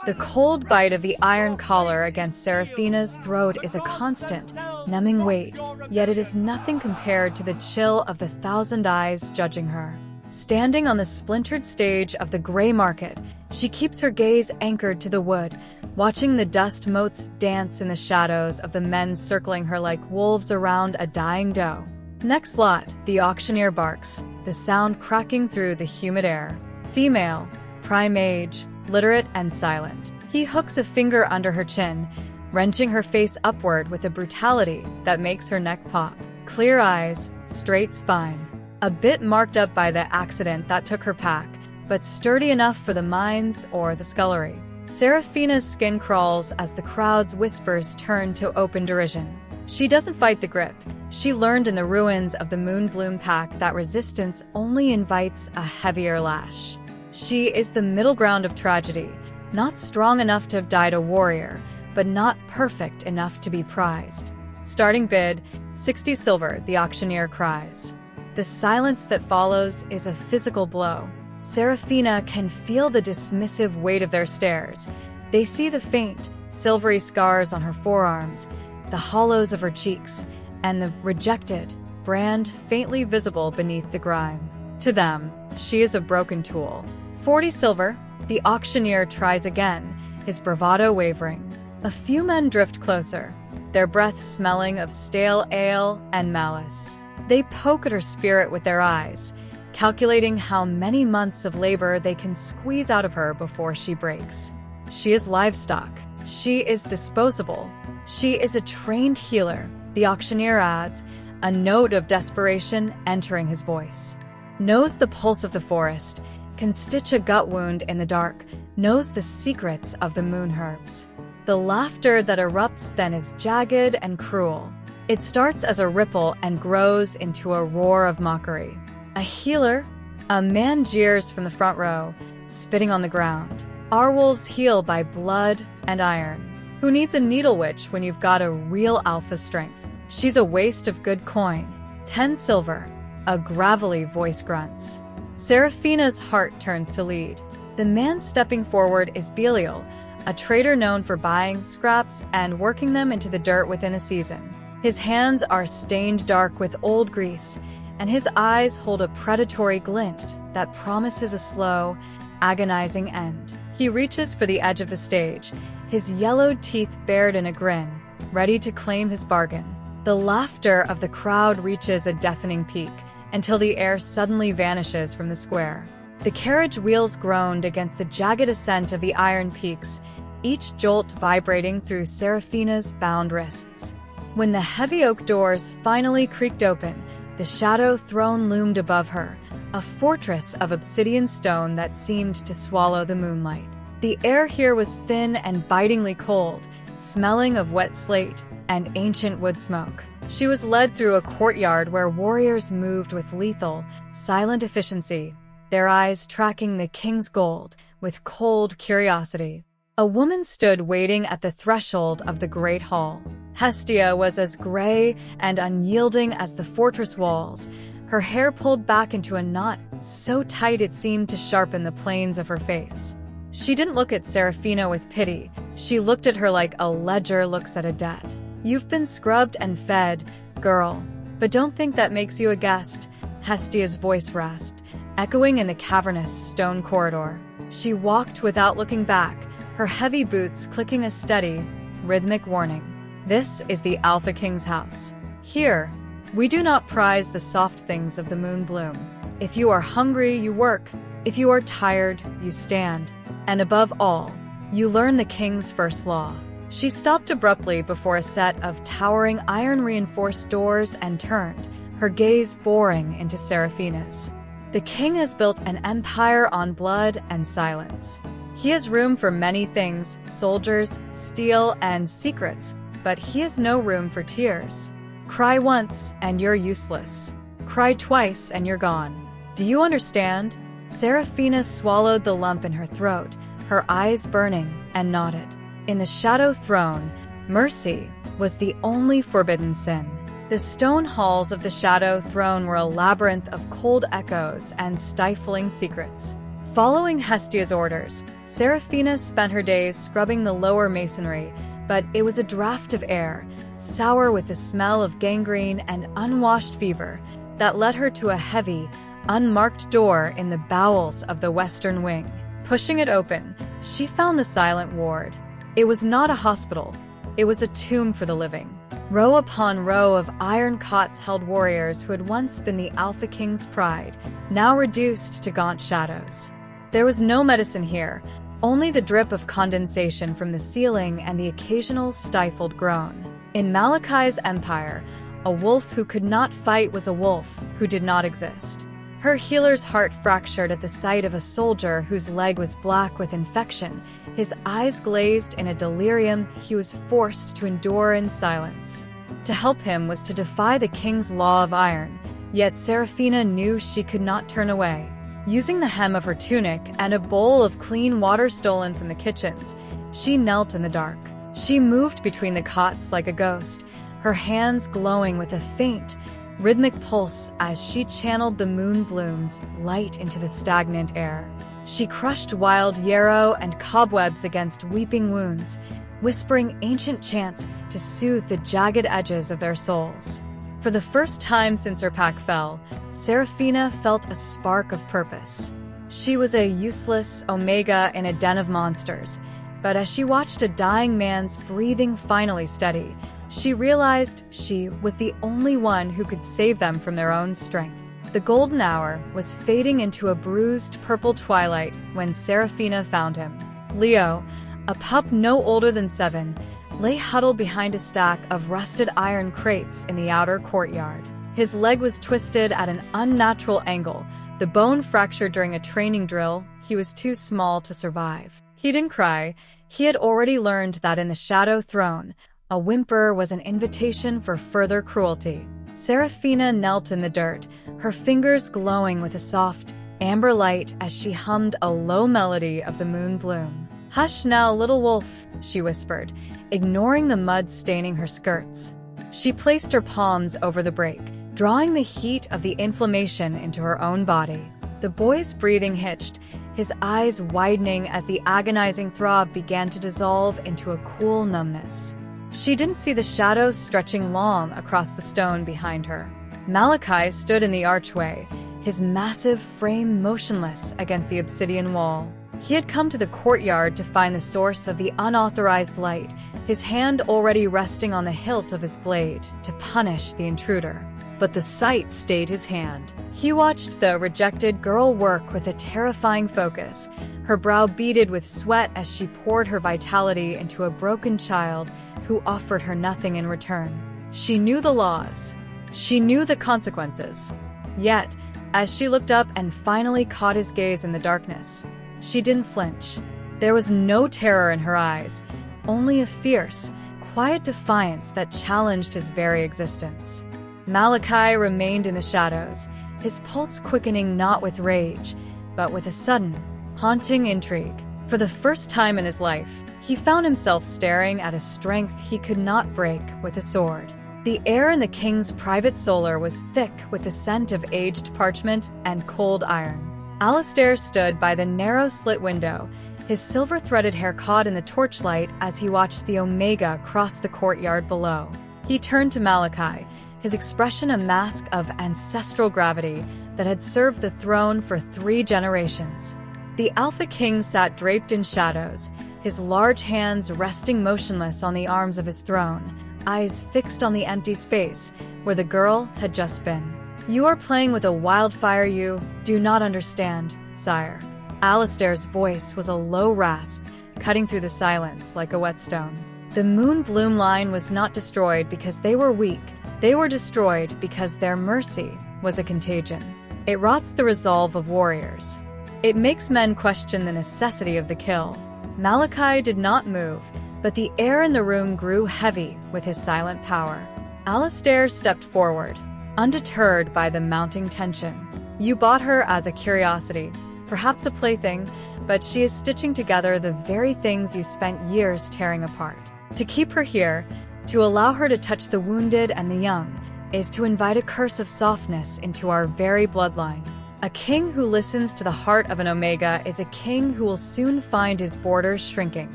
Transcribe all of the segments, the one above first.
The cold bite of the iron collar against Seraphina's throat is a constant, numbing weight, yet it is nothing compared to the chill of the thousand eyes judging her. Standing on the splintered stage of the gray market, she keeps her gaze anchored to the wood, watching the dust motes dance in the shadows of the men circling her like wolves around a dying doe. Next lot, the auctioneer barks, the sound cracking through the humid air. Female, prime age, literate and silent. He hooks a finger under her chin, wrenching her face upward with a brutality that makes her neck pop. Clear eyes, straight spine. A bit marked up by the accident that took her pack, but sturdy enough for the mines or the scullery. Seraphina's skin crawls as the crowd's whispers turn to open derision. She doesn't fight the grip. She learned in the ruins of the Moonbloom pack that resistance only invites a heavier lash. She is the middle ground of tragedy, not strong enough to have died a warrior, but not perfect enough to be prized. Starting bid, 60 silver, the auctioneer cries. The silence that follows is a physical blow. Seraphina can feel the dismissive weight of their stares. They see the faint, silvery scars on her forearms, the hollows of her cheeks, and the rejected brand faintly visible beneath the grime. To them, she is a broken tool. 40 silver, the auctioneer tries again, his bravado wavering. A few men drift closer, their breath smelling of stale ale and malice. They poke at her spirit with their eyes, calculating how many months of labor they can squeeze out of her before she breaks. She is livestock. She is disposable. She is a trained healer, the auctioneer adds, a note of desperation entering his voice. Knows the pulse of the forest, can stitch a gut wound in the dark, knows the secrets of the moon herbs. The laughter that erupts then is jagged and cruel. It starts as a ripple and grows into a roar of mockery. A healer? A man jeers from the front row, spitting on the ground. Our wolves heal by blood and iron. Who needs a needle witch when you've got a real alpha strength? She's a waste of good coin. 10 silver. A gravelly voice grunts. Seraphina's heart turns to lead. The man stepping forward is Belial, a trader known for buying scraps and working them into the dirt within a season. His hands are stained dark with old grease, and his eyes hold a predatory glint that promises a slow, agonizing end. He reaches for the edge of the stage, his yellowed teeth bared in a grin, ready to claim his bargain. The laughter of the crowd reaches a deafening peak, until the air suddenly vanishes from the square. The carriage wheels groaned against the jagged ascent of the iron peaks, each jolt vibrating through Seraphina's bound wrists. When the heavy oak doors finally creaked open, the shadow throne loomed above her, a fortress of obsidian stone that seemed to swallow the moonlight. The air here was thin and bitingly cold, smelling of wet slate and ancient wood smoke. She was led through a courtyard where warriors moved with lethal, silent efficiency, their eyes tracking the king's gold with cold curiosity. A woman stood waiting at the threshold of the great hall. Hestia was as gray and unyielding as the fortress walls, her hair pulled back into a knot so tight it seemed to sharpen the planes of her face. She didn't look at Seraphina with pity. She looked at her like a ledger looks at a debt. You've been scrubbed and fed, girl. But don't think that makes you a guest, Hestia's voice rasped, echoing in the cavernous stone corridor. She walked without looking back, her heavy boots clicking a steady, rhythmic warning. This is the Alpha King's house. Here, we do not prize the soft things of the moon bloom. If you are hungry, you work. If you are tired, you stand. And above all, you learn the king's first law. She stopped abruptly before a set of towering iron-reinforced doors and turned, her gaze boring into Seraphina's. The king has built an empire on blood and silence. He has room for many things, soldiers, steel, and secrets, but he has no room for tears. Cry once, and you're useless. Cry twice, and you're gone. Do you understand? Seraphina swallowed the lump in her throat, her eyes burning, and nodded. In the Shadow Throne, mercy was the only forbidden sin. The stone halls of the Shadow Throne were a labyrinth of cold echoes and stifling secrets. Following Hestia's orders, Seraphina spent her days scrubbing the lower masonry, but it was a draft of air, sour with the smell of gangrene and unwashed fever, that led her to a heavy, unmarked door in the bowels of the western wing. Pushing it open, she found the silent ward. It was not a hospital. It was a tomb for the living. Row upon row of iron cots held warriors who had once been the Alpha King's pride, now reduced to gaunt shadows. There was no medicine here, only the drip of condensation from the ceiling and the occasional stifled groan. In Malachi's empire, a wolf who could not fight was a wolf who did not exist. Her healer's heart fractured at the sight of a soldier whose leg was black with infection, his eyes glazed in a delirium he was forced to endure in silence. To help him was to defy the king's law of iron, yet Seraphina knew she could not turn away. Using the hem of her tunic and a bowl of clean water stolen from the kitchens, she knelt in the dark. She moved between the cots like a ghost, her hands glowing with a faint, rhythmic pulse as she channeled the moon blooms light into the stagnant air. She crushed wild yarrow and cobwebs against weeping wounds, whispering ancient chants to soothe the jagged edges of their souls. For the first time since her pack fell, Seraphina felt a spark of purpose. She was a useless omega in a den of monsters, but as she watched a dying man's breathing finally steady, she realized she was the only one who could save them from their own strength. The golden hour was fading into a bruised purple twilight when Seraphina found him. Leo, a pup no older than 7, lay huddled behind a stack of rusted iron crates in the outer courtyard. His leg was twisted at an unnatural angle, the bone fractured during a training drill. He was too small to survive. He didn't cry. He had already learned that in the Shadow Throne, a whimper was an invitation for further cruelty. Seraphina knelt in the dirt, her fingers glowing with a soft, amber light as she hummed a low melody of the moon bloom. "Hush now, little wolf," she whispered, ignoring the mud staining her skirts. She placed her palms over the break, drawing the heat of the inflammation into her own body. The boy's breathing hitched, his eyes widening as the agonizing throb began to dissolve into a cool numbness. She didn't see the shadows stretching long across the stone behind her. Malachi stood in the archway, his massive frame motionless against the obsidian wall. He had come to the courtyard to find the source of the unauthorized light, his hand already resting on the hilt of his blade to punish the intruder. But the sight stayed his hand. He watched the rejected girl work with a terrifying focus, her brow beaded with sweat as she poured her vitality into a broken child who offered her nothing in return. She knew the laws. She knew the consequences. Yet, as she looked up and finally caught his gaze in the darkness, she didn't flinch. There was no terror in her eyes, only a fierce, quiet defiance that challenged his very existence. Malachi remained in the shadows, his pulse quickening not with rage, but with a sudden, haunting intrigue. For the first time in his life, he found himself staring at a strength he could not break with a sword. The air in the king's private solar was thick with the scent of aged parchment and cold iron. Alistair stood by the narrow slit window, his silver-threaded hair caught in the torchlight as he watched the Omega cross the courtyard below. He turned to Malachi, his expression a mask of ancestral gravity that had served the throne for 3 generations. The Alpha King sat draped in shadows, his large hands resting motionless on the arms of his throne, eyes fixed on the empty space where the girl had just been. "You are playing with a wildfire you do not understand, sire." Alistair's voice was a low rasp, cutting through the silence like a whetstone. The moon bloom line was not destroyed because they were weak. They were destroyed because their mercy was a contagion. It rots the resolve of warriors. It makes men question the necessity of the kill. Malachi did not move, but the air in the room grew heavy with his silent power. Alistair stepped forward, undeterred by the mounting tension. "You bought her as a curiosity, perhaps a plaything, but she is stitching together the very things you spent years tearing apart. To keep her here, to allow her to touch the wounded and the young, is to invite a curse of softness into our very bloodline." A king who listens to the heart of an Omega is a king who will soon find his borders shrinking.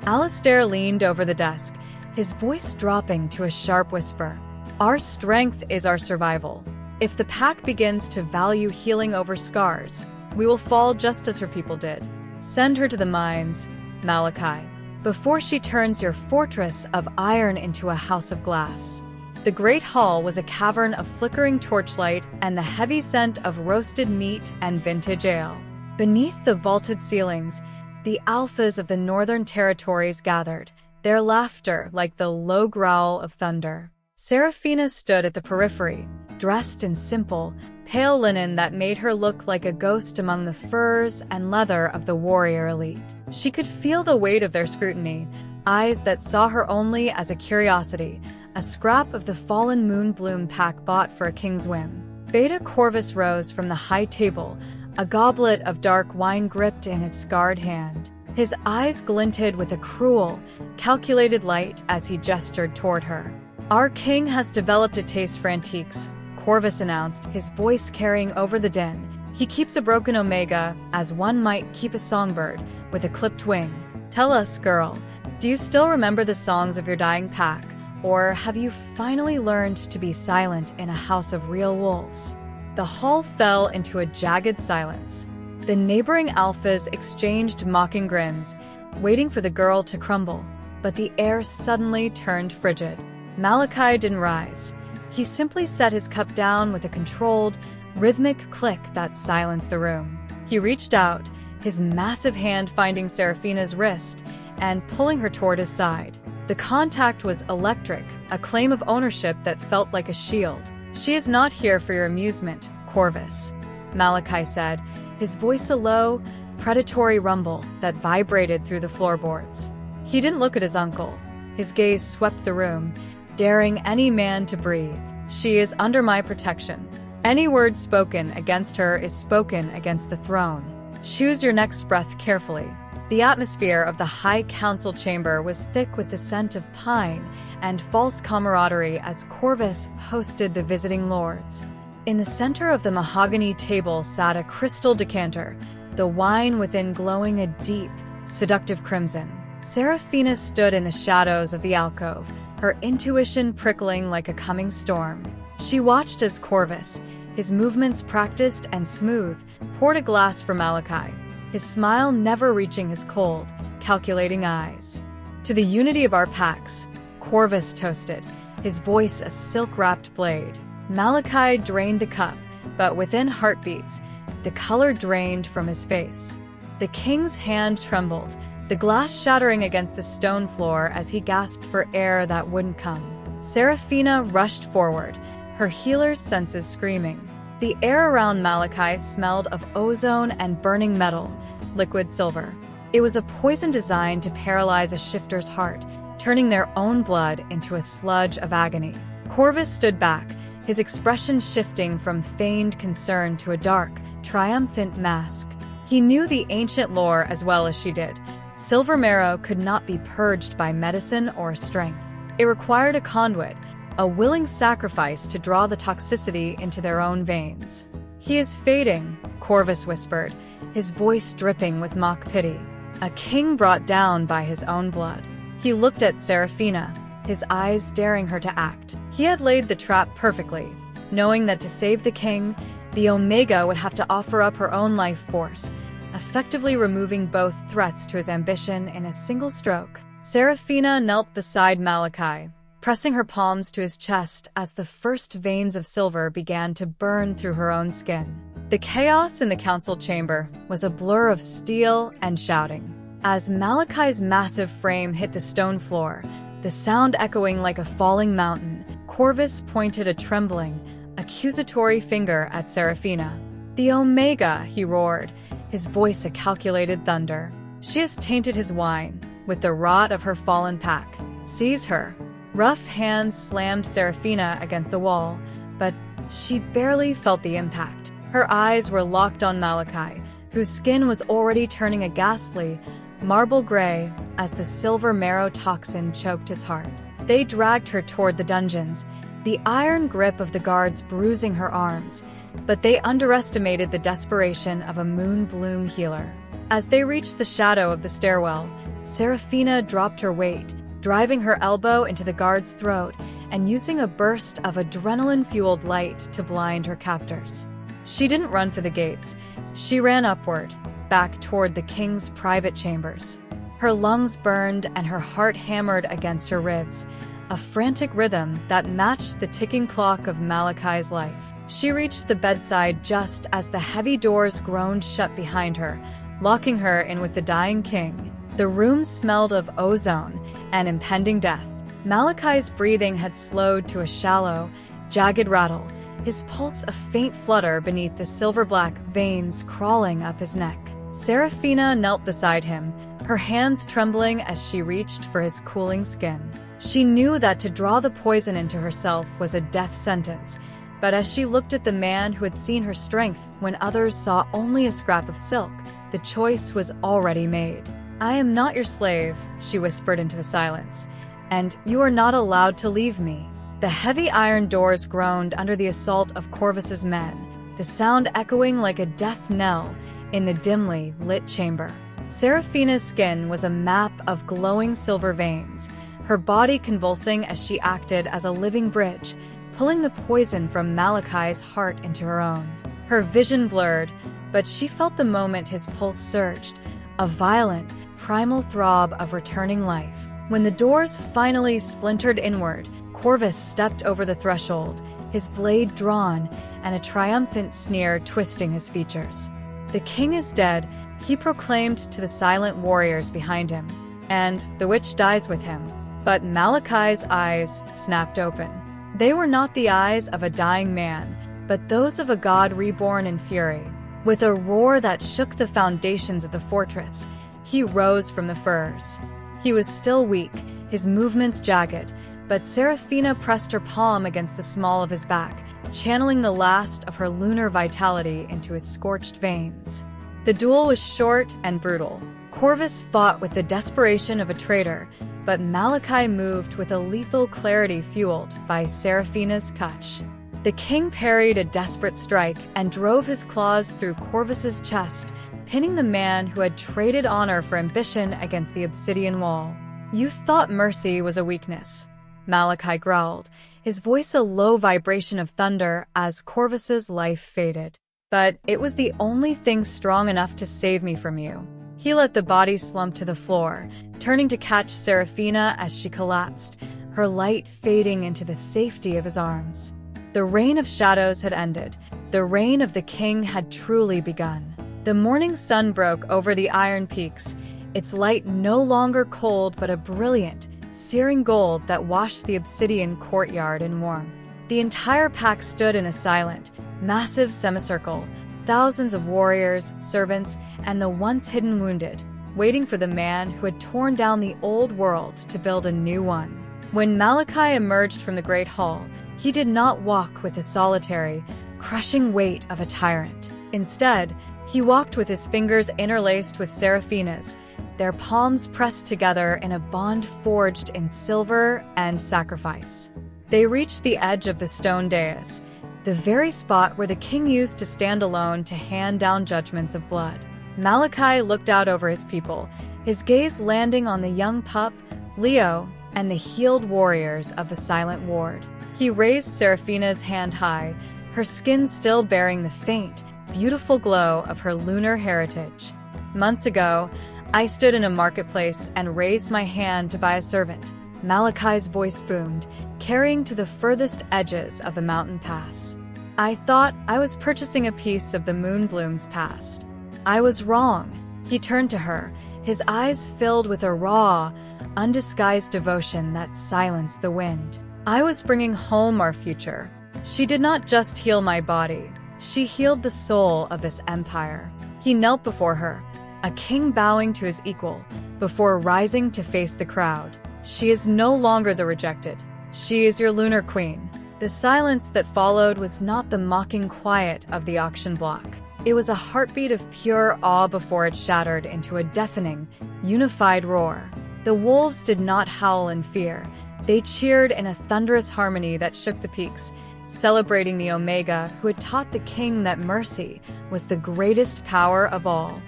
Alistair leaned over the desk, his voice dropping to a sharp whisper. Our strength is our survival. If the pack begins to value healing over scars, we will fall just as her people did. Send her to the mines, Malachi, before she turns your fortress of iron into a house of glass. The Great Hall was a cavern of flickering torchlight and the heavy scent of roasted meat and vintage ale. Beneath the vaulted ceilings, the alphas of the Northern Territories gathered, their laughter like the low growl of thunder. Seraphina stood at the periphery, dressed in simple, pale linen that made her look like a ghost among the furs and leather of the warrior elite. She could feel the weight of their scrutiny, eyes that saw her only as a curiosity, a scrap of the fallen moon bloom pack bought for a king's whim. Beta Corvus rose from the high table, a goblet of dark wine gripped in his scarred hand. His eyes glinted with a cruel, calculated light as he gestured toward her. Our king has developed a taste for antiques, Corvus announced, his voice carrying over the din. He keeps a broken Omega, as one might keep a songbird, with a clipped wing. Tell us, girl, do you still remember the songs of your dying pack, or have you finally learned to be silent in a house of real wolves? The hall fell into a jagged silence. The neighboring alphas exchanged mocking grins, waiting for the girl to crumble, but the air suddenly turned frigid. Malachi didn't rise. He simply set his cup down with a controlled, rhythmic click that silenced the room. He reached out, his massive hand finding Seraphina's wrist and pulling her toward his side. The contact was electric, a claim of ownership that felt like a shield. She is not here for your amusement, Corvus, Malachi said, his voice a low, predatory rumble that vibrated through the floorboards. He didn't look at his uncle. His gaze swept the room, daring any man to breathe. She is under my protection. Any word spoken against her is spoken against the throne. Choose your next breath carefully. The atmosphere of the High Council chamber was thick with the scent of pine and false camaraderie as Corvus hosted the visiting lords. In the center of the mahogany table sat a crystal decanter, the wine within glowing a deep, seductive crimson. Seraphina stood in the shadows of the alcove, her intuition prickling like a coming storm. She watched as Corvus, his movements practiced and smooth, poured a glass for Malachi, his smile never reaching his cold, calculating eyes. To the unity of our packs, Corvus toasted, his voice a silk-wrapped blade. Malachi drained the cup, but within heartbeats, the color drained from his face. The king's hand trembled, the glass shattering against the stone floor as he gasped for air that wouldn't come. Seraphina rushed forward, her healer's senses screaming. The air around Malachi smelled of ozone and burning metal, liquid silver. It was a poison designed to paralyze a shifter's heart, turning their own blood into a sludge of agony. Corvus stood back, his expression shifting from feigned concern to a dark, triumphant mask. He knew the ancient lore as well as she did. Silver marrow could not be purged by medicine or strength. It required a conduit, a willing sacrifice to draw the toxicity into their own veins. He is fading, Corvus whispered, his voice dripping with mock pity. A king brought down by his own blood. He looked at Seraphina, his eyes daring her to act. He had laid the trap perfectly, knowing that to save the king, the Omega would have to offer up her own life force, effectively removing both threats to his ambition in a single stroke. Seraphina knelt beside Malachi, pressing her palms to his chest as the first veins of silver began to burn through her own skin. The chaos in the council chamber was a blur of steel and shouting. As Malachi's massive frame hit the stone floor, the sound echoing like a falling mountain, Corvus pointed a trembling, accusatory finger at Seraphina. "The Omega," he roared, his voice a calculated thunder. "She has tainted his wine with the rot of her fallen pack. Seize her." Rough hands slammed Seraphina against the wall, but she barely felt the impact. Her eyes were locked on Malachi, whose skin was already turning a ghastly, marble gray as the silver marrow toxin choked his heart. They dragged her toward the dungeons, the iron grip of the guards bruising her arms, but they underestimated the desperation of a moon bloom healer. As they reached the shadow of the stairwell, Seraphina dropped her weight, driving her elbow into the guard's throat and using a burst of adrenaline-fueled light to blind her captors. She didn't run for the gates. She ran upward, back toward the king's private chambers. Her lungs burned and her heart hammered against her ribs, a frantic rhythm that matched the ticking clock of Malachi's life. She reached the bedside just as the heavy doors groaned shut behind her, locking her in with the dying king. The room smelled of ozone and impending death. Malachi's breathing had slowed to a shallow, jagged rattle, his pulse a faint flutter beneath the silver-black veins crawling up his neck. Seraphina knelt beside him, her hands trembling as she reached for his cooling skin. She knew that to draw the poison into herself was a death sentence, but as she looked at the man who had seen her strength when others saw only a scrap of silk, the choice was already made. "I am not your slave," she whispered into the silence, "and you are not allowed to leave me." The heavy iron doors groaned under the assault of Corvus's men, the sound echoing like a death knell in the dimly lit chamber. Seraphina's skin was a map of glowing silver veins, her body convulsing as she acted as a living bridge, pulling the poison from Malachi's heart into her own. Her vision blurred, but she felt the moment his pulse surged, a violent, primal throb of returning life. When the doors finally splintered inward, Corvus stepped over the threshold, his blade drawn and a triumphant sneer twisting his features. "The king is dead," he proclaimed to the silent warriors behind him, "and the witch dies with him." But Malachi's eyes snapped open. They were not the eyes of a dying man, but those of a god reborn in fury. With a roar that shook the foundations of the fortress, he rose from the furs. He was still weak, his movements jagged, but Seraphina pressed her palm against the small of his back, channeling the last of her lunar vitality into his scorched veins. The duel was short and brutal. Corvus fought with the desperation of a traitor, but Malachi moved with a lethal clarity fueled by Seraphina's touch. The king parried a desperate strike and drove his claws through Corvus's chest, pinning the man who had traded honor for ambition against the obsidian wall. "You thought mercy was a weakness," Malachi growled, his voice a low vibration of thunder as Corvus's life faded. "But it was the only thing strong enough to save me from you." He let the body slump to the floor, turning to catch Seraphina as she collapsed, her light fading into the safety of his arms. The reign of shadows had ended. The reign of the king had truly begun. The morning sun broke over the iron peaks, its light no longer cold but a brilliant, searing gold that washed the obsidian courtyard in warmth. The entire pack stood in a silent, massive semicircle, thousands of warriors, servants, and the once hidden wounded, waiting for the man who had torn down the old world to build a new one. When Malachi emerged from the Great Hall, he did not walk with the solitary, crushing weight of a tyrant. Instead, he walked with his fingers interlaced with Seraphina's, their palms pressed together in a bond forged in silver and sacrifice. They reached the edge of the stone dais, the very spot where the king used to stand alone to hand down judgments of blood. Malachi looked out over his people, his gaze landing on the young pup, Leo, and the healed warriors of the silent ward. He raised Seraphina's hand high, her skin still bearing the faint, beautiful glow of her lunar heritage. "Months ago, I stood in a marketplace and raised my hand to buy a servant," Malachi's voice boomed, carrying to the furthest edges of the mountain pass. "I thought I was purchasing a piece of the Moonbloom's past. I was wrong." He turned to her, his eyes filled with a raw, undisguised devotion that silenced the wind. "I was bringing home our future. She did not just heal my body, she healed the soul of this empire." He knelt before her, a king bowing to his equal, before rising to face the crowd. "She is no longer the rejected. She is your lunar queen." The silence that followed was not the mocking quiet of the auction block. It was a heartbeat of pure awe before it shattered into a deafening, unified roar. The wolves did not howl in fear. They cheered in a thunderous harmony that shook the peaks. celebrating the Omega who had taught the king that mercy was the greatest power of all.